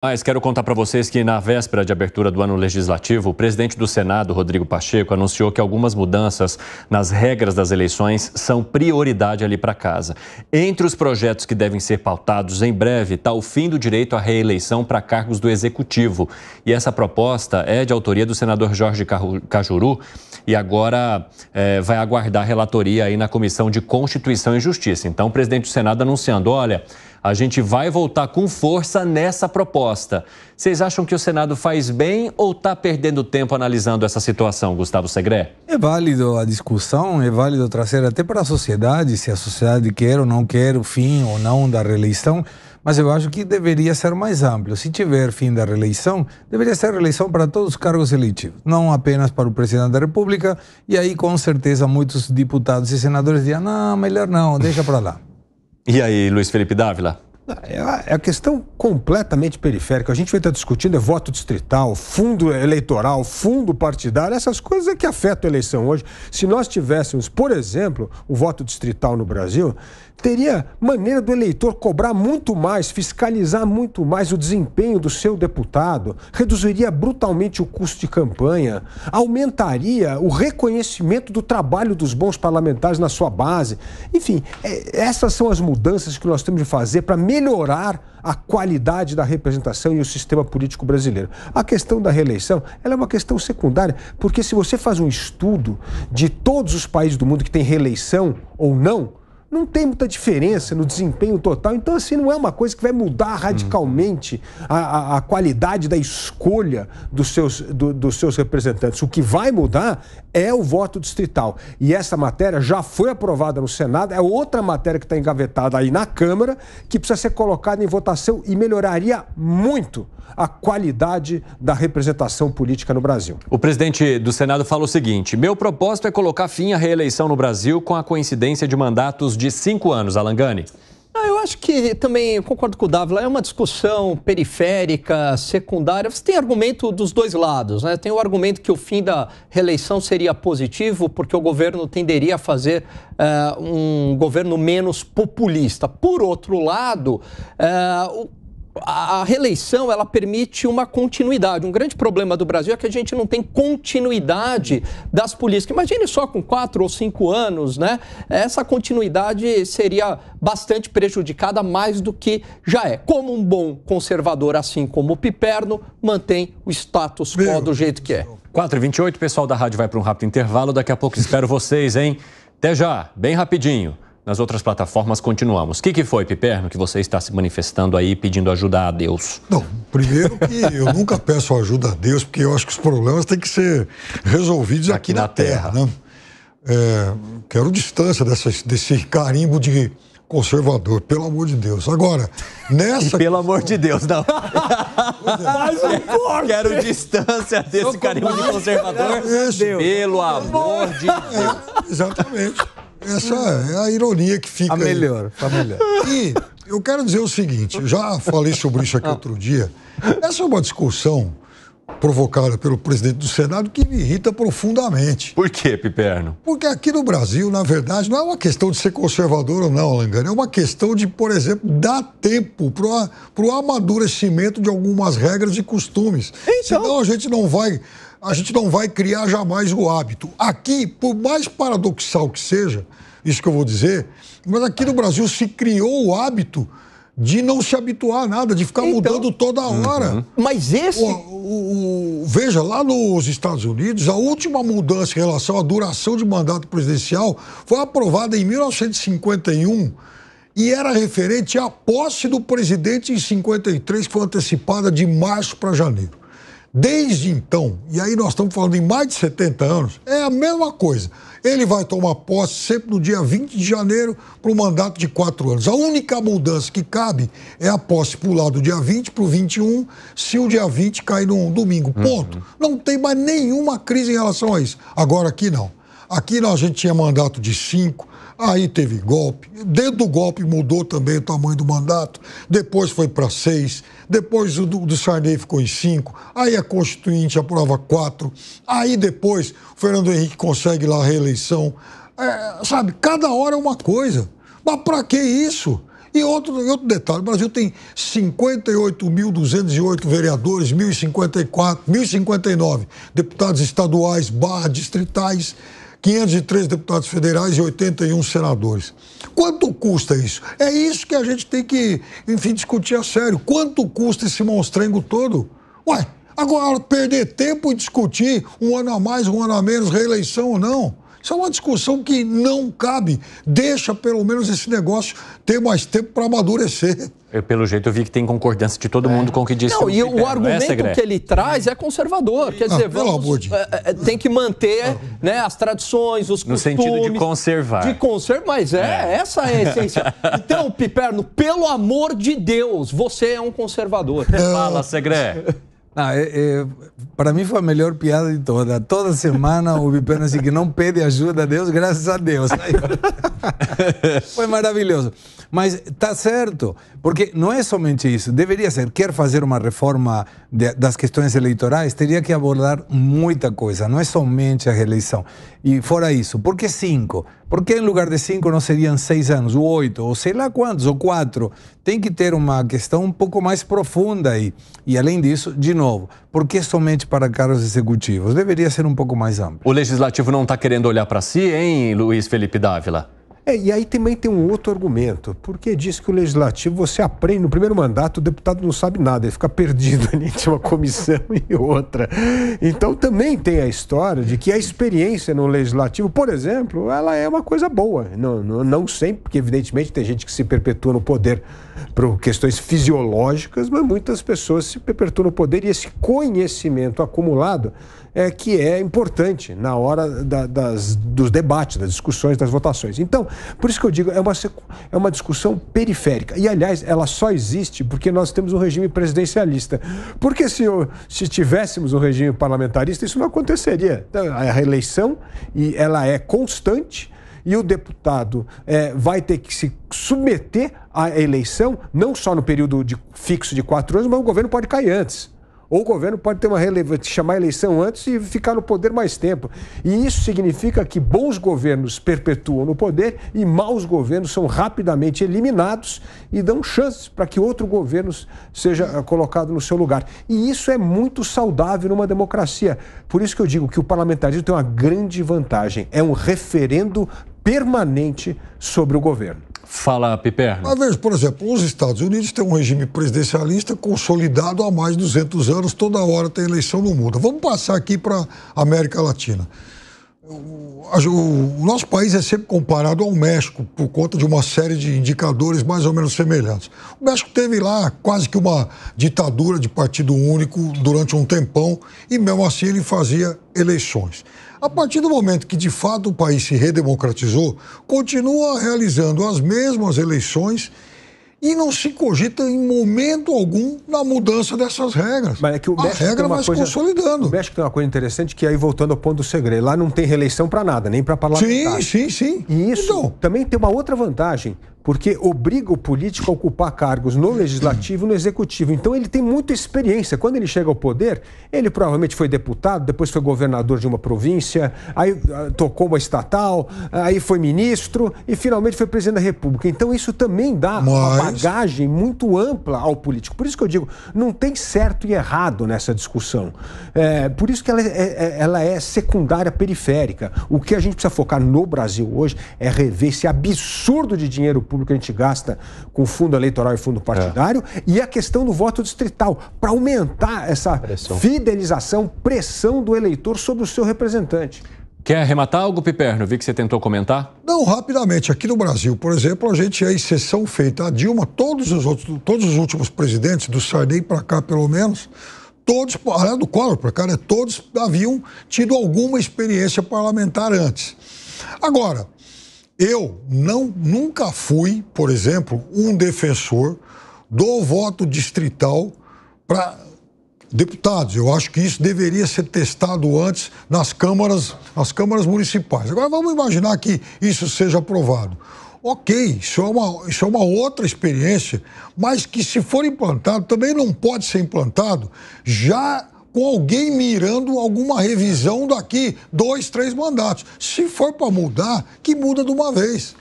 Mas quero contar para vocês que na véspera de abertura do ano legislativo, o presidente do Senado, Rodrigo Pacheco, anunciou que algumas mudanças nas regras das eleições são prioridade ali para casa. Entre os projetos que devem ser pautados em breve está o fim do direito à reeleição para cargos do Executivo. E essa proposta é de autoria do senador Jorge Cajuru e agora vai aguardar relatoria aí na Comissão de Constituição e Justiça. Então, o presidente do Senado anunciando, olha, a gente vai voltar com força nessa proposta. Vocês acham que o Senado faz bem ou está perdendo tempo analisando essa situação, Gustavo Segré? É válido a discussão, é válido trazer até para a sociedade, se a sociedade quer ou não quer o fim ou não da reeleição, mas eu acho que deveria ser mais amplo. Se tiver fim da reeleição, deveria ser reeleição para todos os cargos eleitivos, não apenas para o presidente da República, e aí com certeza muitos deputados e senadores dizem, não, melhor não, deixa para lá. E aí, Luiz Felipe Dávila? É a questão completamente periférica. A gente vai estar discutindo voto distrital, fundo eleitoral, fundo partidário, essas coisas é que afetam a eleição hoje. Se nós tivéssemos, por exemplo, o voto distrital no Brasil, teria maneira do eleitor cobrar muito mais, fiscalizar muito mais o desempenho do seu deputado, reduziria brutalmente o custo de campanha, aumentaria o reconhecimento do trabalho dos bons parlamentares na sua base. Enfim, essas são as mudanças que nós temos de fazer para melhorar a qualidade da representação e o sistema político brasileiro. A questão da reeleição, ela é uma questão secundária, porque se você faz um estudo de todos os países do mundo que tem reeleição ou não tem muita diferença no desempenho total. Então, assim, não é uma coisa que vai mudar radicalmente a qualidade da escolha dos seus representantes. O que vai mudar é o voto distrital. E essa matéria já foi aprovada no Senado, é outra matéria que está engavetada aí na Câmara, que precisa ser colocada em votação e melhoraria muito a qualidade da representação política no Brasil. O presidente do Senado fala o seguinte: meu propósito é colocar fim à reeleição no Brasil com a coincidência de mandatos de 5 anos. Alan Gani. Eu acho que também, eu concordo com o Dávila, é uma discussão periférica, secundária. Você tem argumento dos dois lados, né? Tem o argumento que o fim da reeleição seria positivo, porque o governo tenderia a fazer um governo menos populista. Por outro lado, a reeleição, ela permite uma continuidade. Um grande problema do Brasil é que a gente não tem continuidade das políticas. Imagine só com 4 ou 5 anos, né? Essa continuidade seria bastante prejudicada mais do que já é. Como um bom conservador, assim como o Piperno, mantém o status quo do jeito que é. 4h28, o pessoal da rádio vai para um rápido intervalo. Daqui a pouco espero vocês, hein? Até já, bem rapidinho. Nas outras plataformas continuamos. O que foi, Piperno, que você está se manifestando aí pedindo ajuda a Deus? Não, primeiro que eu nunca peço ajuda a Deus, porque eu acho que os problemas têm que ser resolvidos aqui na Terra, né? Quero distância desse carimbo de conservador, pelo amor de Deus. Agora, nessa... Pelo amor de Deus, não. Quero distância desse carimbo de conservador. Pelo amor de Deus. Exatamente. Essa é a ironia que fica aí. Tá melhor. E eu quero dizer o seguinte, eu já falei sobre isso aqui outro dia. Essa é uma discussão provocada pelo presidente do Senado que me irrita profundamente. Por quê, Piperno? Porque aqui no Brasil, na verdade, não é uma questão de ser conservador ou não, Alan Gani, é uma questão de, por exemplo, dar tempo para o amadurecimento de algumas regras e costumes. Então... Senão a gente não vai criar jamais o hábito. Aqui, por mais paradoxal que seja, isso que eu vou dizer, mas aqui no Brasil se criou o hábito de não se habituar a nada, de ficar mudando toda hora. Mas esse... Veja, lá nos Estados Unidos, a última mudança em relação à duração de mandato presidencial foi aprovada em 1951 e era referente à posse do presidente em 53, que foi antecipada de março para janeiro. Desde então, e aí nós estamos falando em mais de 70 anos, é a mesma coisa. Ele vai tomar posse sempre no dia 20 de janeiro para um mandato de 4 anos. A única mudança que cabe é a posse pular do dia 20 para o 21, se o dia 20 cair num domingo. Ponto. Não tem mais nenhuma crise em relação a isso. Agora aqui não. Aqui a gente tinha mandato de 5, aí teve golpe. Dentro do golpe mudou também o tamanho do mandato. Depois foi para 6. Depois o do Sarney ficou em 5. Aí a Constituinte aprova 4. Aí depois o Fernando Henrique consegue lá a reeleição. Sabe, cada hora é uma coisa. Mas para que isso? E outro detalhe, o Brasil tem 58.208 vereadores, 1.059 deputados estaduais / distritais, 503 deputados federais e 81 senadores. Quanto custa isso? É isso que a gente tem que, enfim, discutir a sério. Quanto custa esse monstrengo todo? Ué, agora perder tempo e discutir um ano a mais, um ano a menos, reeleição ou não? Isso é uma discussão que não cabe. Deixa, pelo menos, esse negócio ter mais tempo para amadurecer. Pelo jeito, eu vi que tem concordância de todo mundo com o que disse. Não, e o argumento que ele traz é conservador. Quer dizer, tem que manter, né, as tradições, os costumes. No sentido de conservar. Mas essa é a essência. Então, Piperno, pelo amor de Deus, você é um conservador. Fala, Segré. Para mim foi a melhor piada de toda. Toda semana o Piperno assim que não pede ajuda a Deus, graças a Deus. Foi maravilhoso. Mas tá certo, porque não é somente isso. Deveria ser, quer fazer uma reforma das questões eleitorais, teria que abordar muita coisa, não é somente a reeleição. E fora isso, por que 5? Por que em lugar de 5 não seriam 6 anos, ou 8, ou sei lá quantos, ou 4? Tem que ter uma questão um pouco mais profunda aí. E além disso, de novo, por que somente para cargos executivos? Deveria ser um pouco mais amplo. O Legislativo não está querendo olhar para si, hein, Luiz Felipe Dávila? E aí também tem um outro argumento, porque diz que o Legislativo, você aprende, no primeiro mandato o deputado não sabe nada, ele fica perdido ali entre uma comissão e outra. Então também tem a história de que a experiência no Legislativo, por exemplo, ela é uma coisa boa. Não sempre, porque evidentemente tem gente que se perpetua no poder por questões fisiológicas, mas muitas pessoas se perpetuam no poder e esse conhecimento acumulado que é importante na hora dos debates, das discussões, das votações. Então, por isso que eu digo, é uma discussão periférica. E, aliás, ela só existe porque nós temos um regime presidencialista. Porque se tivéssemos um regime parlamentarista, isso não aconteceria. Então, a reeleição, ela é constante, e o deputado vai ter que se submeter à eleição, não só no período fixo de 4 anos, mas o governo pode cair antes. Ou o governo pode ter chamar a eleição antes e ficar no poder mais tempo. E isso significa que bons governos perpetuam no poder e maus governos são rapidamente eliminados e dão chances para que outro governo seja colocado no seu lugar. E isso é muito saudável numa democracia. Por isso que eu digo que o parlamentarismo tem uma grande vantagem. É um referendo permanente sobre o governo. Fala, Piperno. Mas veja, por exemplo, os Estados Unidos têm um regime presidencialista consolidado há mais de 200 anos, toda hora tem eleição, não muda. Vamos passar aqui para a América Latina. O nosso país é sempre comparado ao México por conta de uma série de indicadores mais ou menos semelhantes. O México teve lá quase que uma ditadura de partido único durante um tempão e mesmo assim ele fazia eleições. A partir do momento que, de fato, o país se redemocratizou, continua realizando as mesmas eleições e não se cogita em momento algum na mudança dessas regras. Mas é que o México a regra vai se consolidando. O México tem uma coisa interessante que aí, voltando ao ponto do segredo, lá não tem reeleição para nada, nem para parlamentar. Sim. E isso também tem uma outra vantagem, porque obriga o político a ocupar cargos no legislativo e no executivo. Então ele tem muita experiência. Quando ele chega ao poder, ele provavelmente foi deputado, depois foi governador de uma província, aí tocou uma estatal, aí foi ministro e finalmente foi presidente da República. Então isso também dá uma bagagem muito ampla ao político. Por isso que eu digo, não tem certo e errado nessa discussão. Por isso que ela é secundária, periférica. O que a gente precisa focar no Brasil hoje é rever esse absurdo de dinheiro público que a gente gasta com fundo eleitoral e fundo partidário e a questão do voto distrital, para aumentar essa fidelização, pressão do eleitor sobre o seu representante. Quer arrematar algo, Piperno? Vi que você tentou comentar. Não, rapidamente. Aqui no Brasil, por exemplo, a gente é exceção feita. A Dilma, todos os últimos presidentes, do Sarney para cá pelo menos, todos, do Collor para cá, todos haviam tido alguma experiência parlamentar antes. Agora, eu nunca fui, por exemplo, um defensor do voto distrital para deputados. Eu acho que isso deveria ser testado antes nas câmaras municipais. Agora vamos imaginar que isso seja aprovado. Ok, isso é uma outra experiência, mas que se for implantado, também não pode ser implantado já com alguém mirando alguma revisão daqui 2, 3 mandatos. Se for para mudar, que muda de uma vez.